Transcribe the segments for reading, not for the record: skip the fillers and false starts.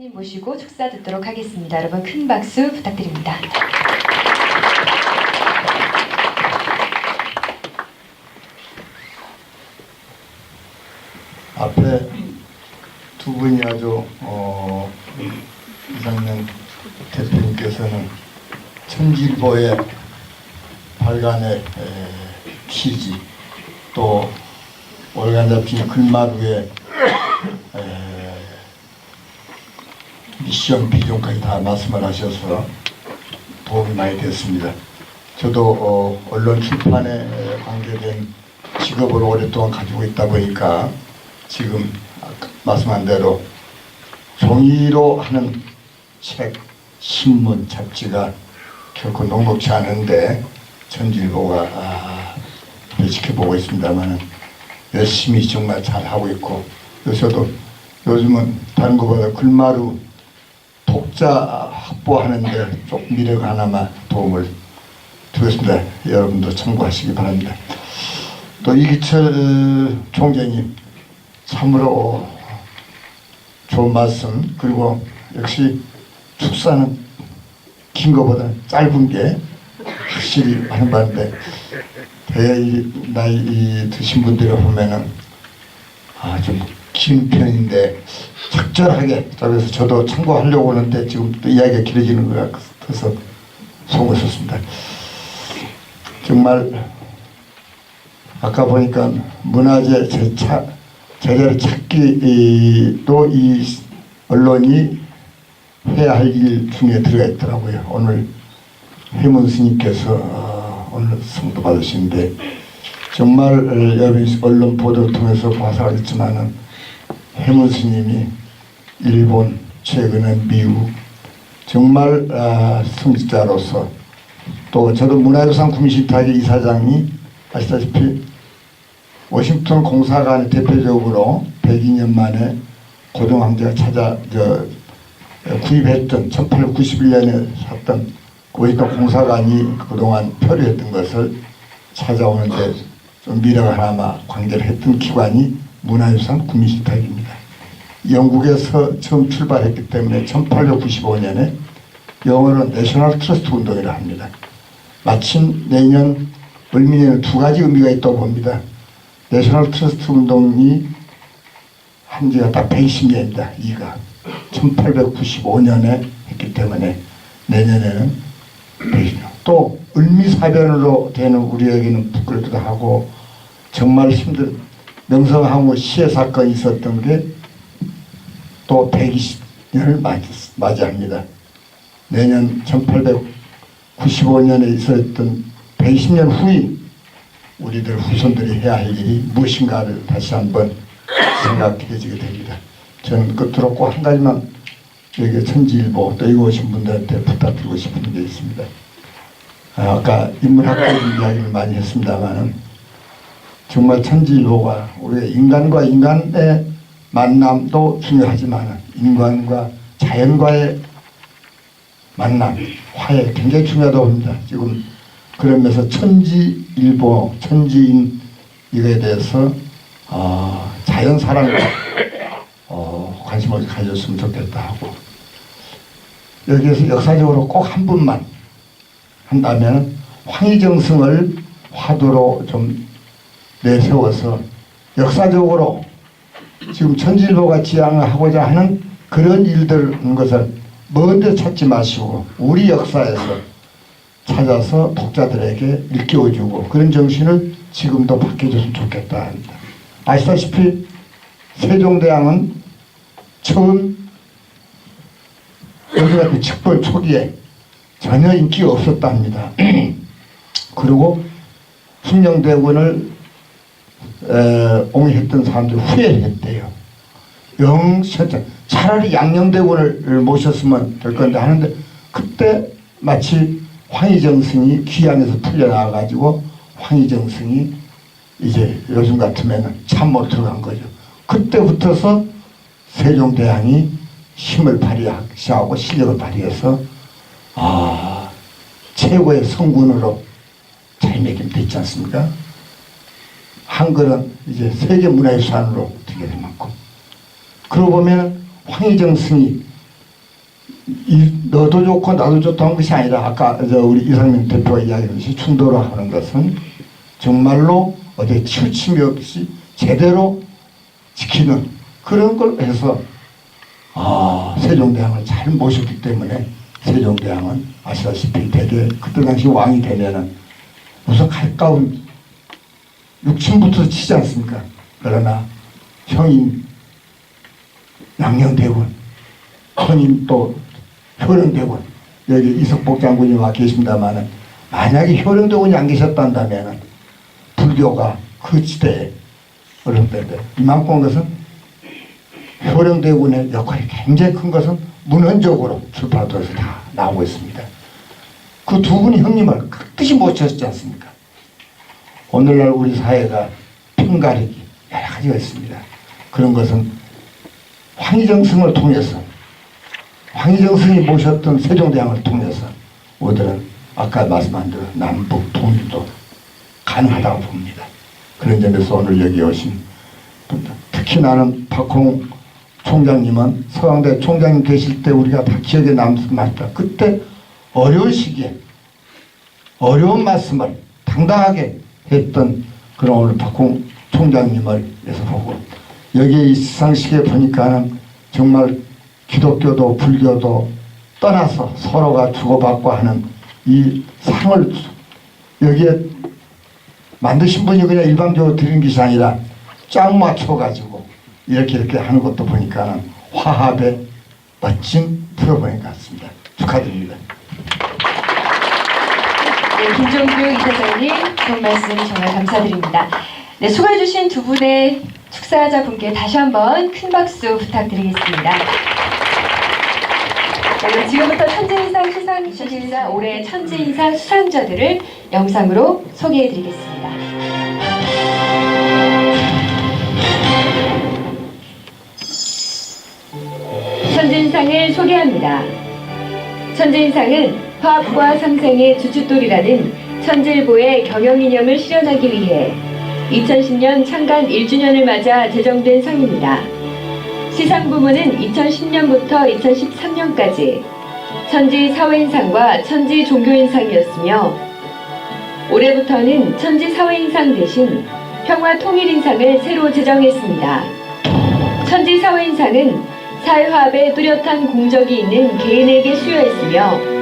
대표님 모시고 축사 듣도록 하겠습니다. 여러분 큰 박수 부탁드립니다. 앞에 두 분이 아주 이상년 대표님께서는 천지일보의 발간의 취지, 또 월간 잡지 글마루의 미션 비전까지 다 말씀을 하셔서 도움이 많이 됐습니다. 저도 언론 출판에 관계된 직업을 오랫동안 가지고 있다 보니까 지금 말씀한 대로 종이로 하는 책, 신문, 잡지가 결코 녹록지 않은데 천지일보가 지켜보고 있습니다만 열심히 정말 잘하고 있고, 요새도 요즘은 다른 것보다 글마루 독자 확보하는데 좀 미래가 하나만 도움을 주겠습니다. 여러분도 참고하시기 바랍니다. 또 이기철 총재님 참으로 좋은 말씀, 그리고 역시 축사는 긴 것보다 짧은 게 확실히 하는 바인데, 대개 나이 드신 분들이 보면은 좀 긴 편인데 적절하게, 그래서 저도 참고하려고 하는데 지금 또 이야기가 길어지는 것 같아서 수고하셨습니다. 정말 아까 보니까 문화재 제자리 찾기도 이 언론이 해야 할 일 중에 들어가 있더라고요. 오늘 해문 스님께서 오늘 성도 받으시는데 정말 여러분이 언론 보도를 통해서 봐서 알겠지만은 해문 스님이 일본, 최근에 미국 정말 성직자로서, 또 저도 문화유산 구민식탁의 이사장이 아시다시피 워싱턴 공사관에 대표적으로 102년 만에 고등황제가 구입했던 1891년에 샀던 워싱턴 공사관이 그동안 표류했던 것을 찾아오는데 좀 미래가 하나마 관계를 했던 기관이 문화유산 구민식탁입니다. 영국에서 처음 출발했기 때문에 1895년에 영어로 내셔널 트러스트 운동이라 합니다. 마침 내년 을미년에 두 가지 의미가 있다고 봅니다. 내셔널 트러스트 운동이 한 지가 딱 120년입니다. 이가 1895년에 했기 때문에 내년에는 120년. 또 을미사변으로 되는 우리에게는 부끄럽기도 하고 정말 힘든 명성황후 시해 사건이 있었던 게 또 120년을 맞이합니다. 내년 1895년에 있었던 120년 후인 우리들 후손들이 해야 할 일이 무엇인가를 다시 한번 생각해지게 됩니다. 저는 끝으로 꼭 한 가지만 여기 천지일보 또 이거 오신 분들한테 부탁드리고 싶은 게 있습니다. 아까 인문학적인 이야기를 많이 했습니다만은 정말 천지일보가 우리가 인간과 인간의 만남도 중요하지만 인간과 자연과의 만남, 화해 굉장히 중요하다고 봅니다. 지금 그러면서 천지일보, 천지인 이거에 대해서 자연사랑과 관심을 가졌으면 좋겠다 하고, 여기에서 역사적으로 꼭 한 분만 한다면 황희정승을 화두로 좀 내세워서 역사적으로 지금 천지일보가 지향하고자 하는 그런 일들인 것을 먼 데 찾지 마시고 우리 역사에서 찾아서 독자들에게 일깨워주고 그런 정신을 지금도 바뀌어줬으면 좋겠다 합니다. 아시다시피 세종대왕은 처음 여기 같은 집권 초기에 전혀 인기가 없었다 합니다. 그리고 숭령대군을 옹이했던 사람들이 후회를 했대요. 차라리 양녕대군을 모셨으면 될 건데 하는데, 그때 마치 황희정승이 귀양에서 풀려나와가지고 황희정승이 이제 요즘 같으면 참모로 들어간 거죠. 그때부터서 세종대왕이 힘을 발휘하기 시작하고 실력을 발휘해서 최고의 성군으로 자리매김됐지 않습니까? 한글은 이제 세계문화유산으로 되게 된 만큼, 그러고 보면 황희정 스님이 너도 좋고 나도 좋다는 것이 아니라 아까 우리 이상민 대표가 이야기했듯이 충돌을 하는 것은 정말로 어디 치우침이 없이 제대로 지키는 그런 걸 해서 세종대왕을 잘 모셨기 때문에 세종대왕은 아시다시피 대개 그때 당시 왕이 되면은 우선 가까운 육친부터 치지 않습니까? 그러나 형인 양녕대군, 형인 또 효령대군, 여기 이석복 장군이 와 계십니다만은 만약에 효령대군이 안 계셨단다면은 불교가 그 지대에 어려운데 이만큼 것은 효령대군의 역할이 굉장히 큰 것은 문헌적으로 출판도에서 다 나오고 있습니다. 그 두 분이 형님을 끝까지 모셨지 않습니까? 오늘날 우리 사회가 편가르기 여러 가지가 있습니다. 그런 것은 황희정승을 통해서 황희정승이 모셨던 세종대왕을 통해서 우리들은 아까 말씀한 대로 남북 통일도 가능하다고 봅니다. 그런 점에서 오늘 여기 오신 특히 나는 박홍 총장님은 서강대 총장님 계실 때 우리가 다 기억에 남습니다. 그때 어려운 시기에 어려운 말씀을 당당하게 했던 그런 오늘 박홍 총장님을 위해서 보고 여기 이 시상식에 보니까는 정말 기독교도 불교도 떠나서 서로가 주고받고 하는 이 상을 여기에 만드신 분이 그냥 일반적으로 드리는 것이 아니라 짝 맞춰가지고 이렇게 하는 것도 보니까는 화합의 멋진 프로그램 같습니다. 축하드립니다. 네, 김종규 이사장님 좋은 말씀 정말 감사드립니다. 네, 수고해주신 두 분의 축사자분께 다시 한번 큰 박수 부탁드리겠습니다. 네, 지금부터 천재인상 수상자 올해 천재인상 수상자들을 영상으로 소개해드리겠습니다. 천재인상을 소개합니다. 천재인상은 화합과 상생의 주춧돌이라는 천재일보의 경영이념을 실현하기 위해 2010년 창간 1주년을 맞아 제정된 상입니다. 시상 부문은 2010년부터 2013년까지 천지 사회인상과 천지 종교인상이었으며 올해부터는 천지 사회인상 대신 평화통일인상을 새로 제정했습니다. 천지 사회인상은 사회화합에 뚜렷한 공적이 있는 개인에게 수여했으며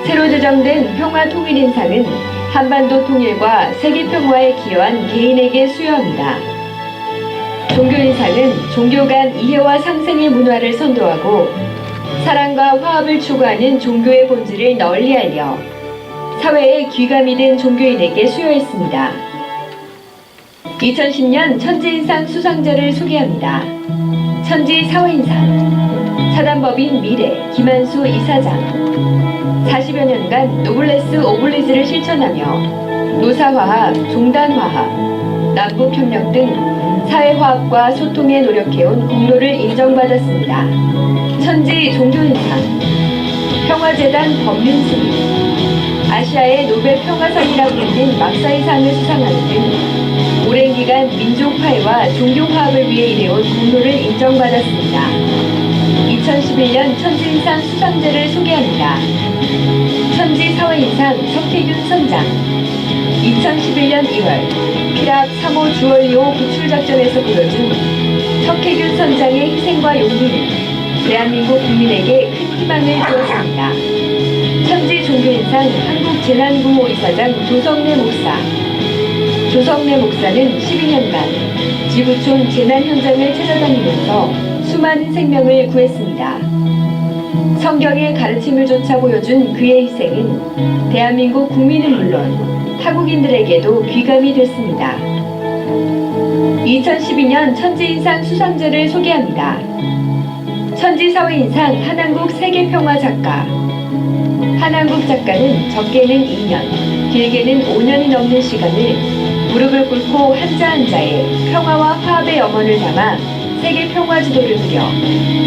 새로 제정된 평화통일인상은 한반도 통일과 세계평화에 기여한 개인에게 수여합니다. 종교인상은 종교 간 이해와 상생의 문화를 선도하고 사랑과 화합을 추구하는 종교의 본질을 널리 알려 사회에 귀감이 된 종교인에게 수여했습니다. 2010년 천지인상 수상자를 소개합니다. 천지사회인상 사단법인 미래 김한수 이사장 40여 년간 노블레스 오블리주를 실천하며 노사화합, 종단화합, 남북협력 등 사회화합과 소통에 노력해온功勞를 인정받았습니다. 천지 종교인상 평화재단 법륜스님 아시아의 노벨 평화상이라고 불리는 막사이상을 수상하는 등 오랜 기간 민족 화해와 종교 화합을 위해 일해온功勞를 인정받았습니다. 2011년 천지인상 수상자를 소개합니다. 천지사회인상 석혜균 선장 2011년 2월 피랍 3호 주얼리호 구출작전에서 보여준 석혜균 선장의 희생과 용기는 대한민국 국민에게 큰 희망을 주었습니다. 천지종교인상 한국재난구호이사장 조성래 목사 조성래 목사는 12년간 지구촌 재난 현장을 찾아다니면서 수많은 생명을 구했습니다. 성경의 가르침을 조차 보여준 그의 희생은 대한민국 국민은 물론 타국인들에게도 귀감이 됐습니다. 2012년 천지인상 수상자를 소개합니다. 천지사회인상 한한국 세계평화 작가 한한국 작가는 적게는 2년, 길게는 5년이 넘는 시간을 무릎을 꿇고 한자 한자에 평화와 화합의 염원을 담아 세계 평화 지도를 그려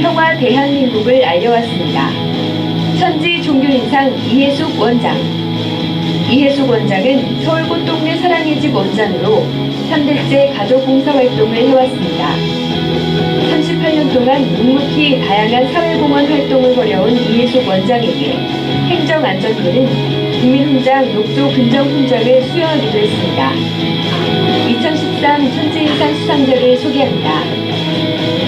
평화 대한민국을 알려왔습니다. 천지 종교인상 이해숙 원장 이해숙 원장은 서울 꽃동네 사랑의 집 원장으로 3대째 가족봉사활동을 해왔습니다. 38년 18년 동안 묵묵히 다양한 사회공헌 활동을 벌여온 이해숙 원장에게 행정안전부는 국민훈장 녹조 근정훈장을 수여하기도 했습니다. 2013 천지인상 수상자를 소개합니다.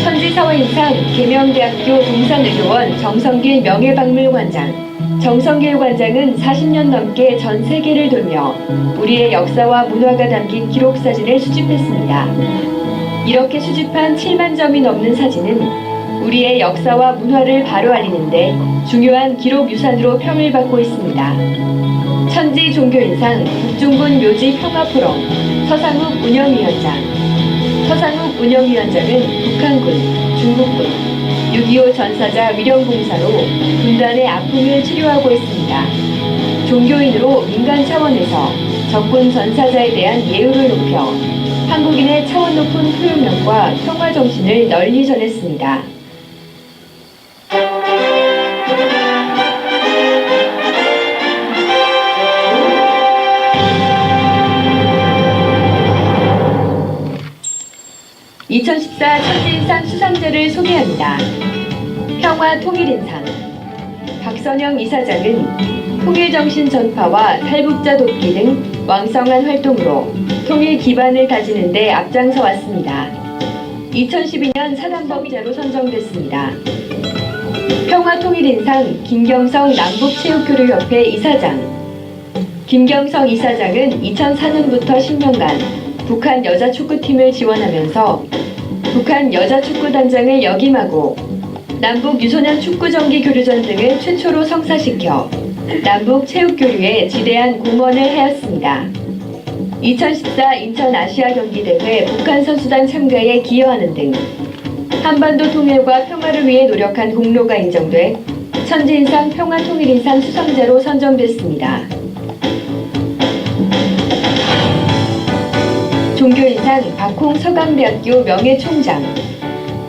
천지사회인상 계명대학교 동산의료원 정성길 명예박물관장. 정성길 관장은 40년 넘게 전 세계를 돌며 우리의 역사와 문화가 담긴 기록사진을 수집했습니다. 이렇게 수집한 7만 점이 넘는 사진은 우리의 역사와 문화를 바로 알리는데 중요한 기록유산으로 평을 받고 있습니다. 천지 종교인상 북중군 묘지 평화포럼 서상욱 운영위원장. 서상욱 운영위원장은 북한군, 중국군, 6.25 전사자 위령봉사로 군단의 아픔을 치료하고 있습니다. 종교인으로 민간 차원에서 적군 전사자에 대한 예우를 높여 한국인의 차원 높은 표현력과 평화 정신을 널리 전했습니다. (2014) 천지인상 수상자를 소개합니다. 평화통일인상. 박선영 이사장은 통일정신 전파와 탈북자 돕기 등 왕성한 활동으로 통일 기반을 다지는 데 앞장서 왔습니다. 2012년 사단법인자로 선정됐습니다. 평화통일인상 김경성 남북체육교류협회 이사장. 김경성 이사장은 2004년부터 10년간 북한 여자축구팀을 지원하면서 북한 여자축구단장을 역임하고 남북 유소년 축구정기교류전 등을 최초로 성사시켜 남북체육교류에 지대한 공헌을 하였습니다. 2014 인천 아시아경기대회 북한 선수단 참가에 기여하는 등 한반도 통일과 평화를 위해 노력한 공로가 인정돼 천지인상 평화통일인상 수상자로 선정됐습니다. 종교인상 박홍 서강대학교 명예총장.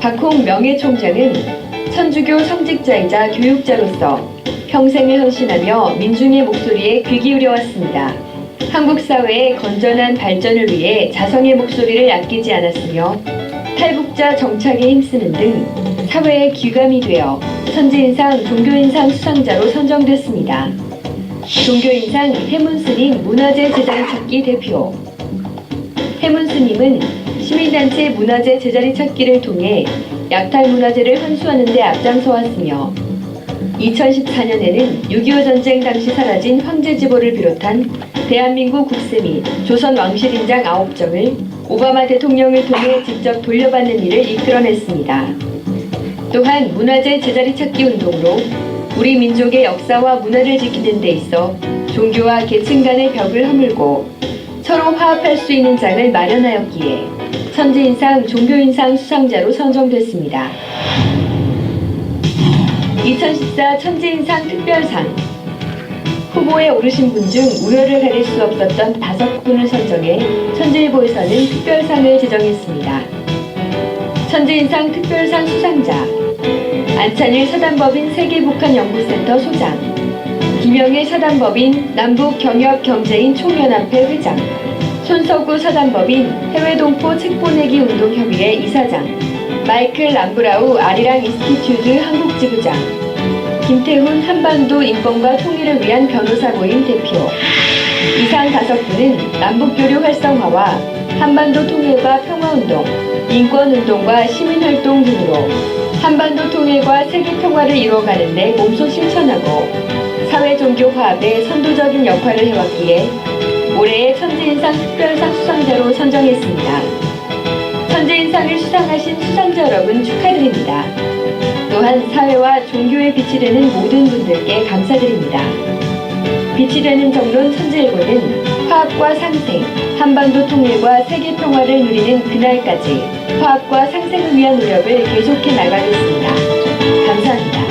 박홍 명예총장은 천주교 성직자이자 교육자로서 평생을 헌신하며 민중의 목소리에 귀 기울여왔습니다. 한국 사회의 건전한 발전을 위해 자성의 목소리를 아끼지 않았으며 탈북자 정착에 힘쓰는 등 사회의 귀감이 되어 천지인상 종교인상 수상자로 선정됐습니다. 종교인상 해문스님 문화재 제자리 찾기 대표. 해문스님은 시민단체 문화재 제자리 찾기를 통해 약탈 문화재를 환수하는 데 앞장서 왔으며 2014년에는 6.25 전쟁 당시 사라진 황제지보를 비롯한 대한민국 국세 및 조선 왕실인장 9점을 오바마 대통령을 통해 직접 돌려받는 일을 이끌어냈습니다. 또한 문화재 제자리 찾기 운동으로 우리 민족의 역사와 문화를 지키는 데 있어 종교와 계층 간의 벽을 허물고 서로 화합할 수 있는 장을 마련하였기에 천지인상 종교인상 수상자로 선정됐습니다. 2014 천지인상 특별상. 후보에 오르신 분 중 우열을 가릴 수 없었던 5분을 선정해 천지일보에서는 특별상을 제정했습니다. 천지인상 특별상 수상자 안찬일 사단법인 세계북한연구센터 소장, 김영일 사단법인 남북경협경제인 총연합회 회장, 손석구 사단법인 해외동포 책보내기 운동협의회 이사장, 마이클 람브라우 아리랑 인스티튜트 한국지부장, 김태훈 한반도 인권과 통일을 위한 변호사 모임 대표. 이상 5분은 남북교류 활성화와 한반도 통일과 평화운동, 인권운동과 시민활동 등으로 한반도 통일과 세계평화를 이루어가는 데 몸소 실천하고 사회종교 화합에 선도적인 역할을 해왔기에 올해의 천지인상 특별상 수상자로 선정했습니다. 천지인상을 수상하신 수상자 여러분 축하드립니다. 또한 사회와 종교에 빛이 되는 모든 분들께 감사드립니다. 빛이 되는 정론 천지일보는 화합과 상생, 한반도 통일과 세계 평화를 누리는 그날까지 화합과 상생을 위한 노력을 계속해 나가겠습니다. 감사합니다.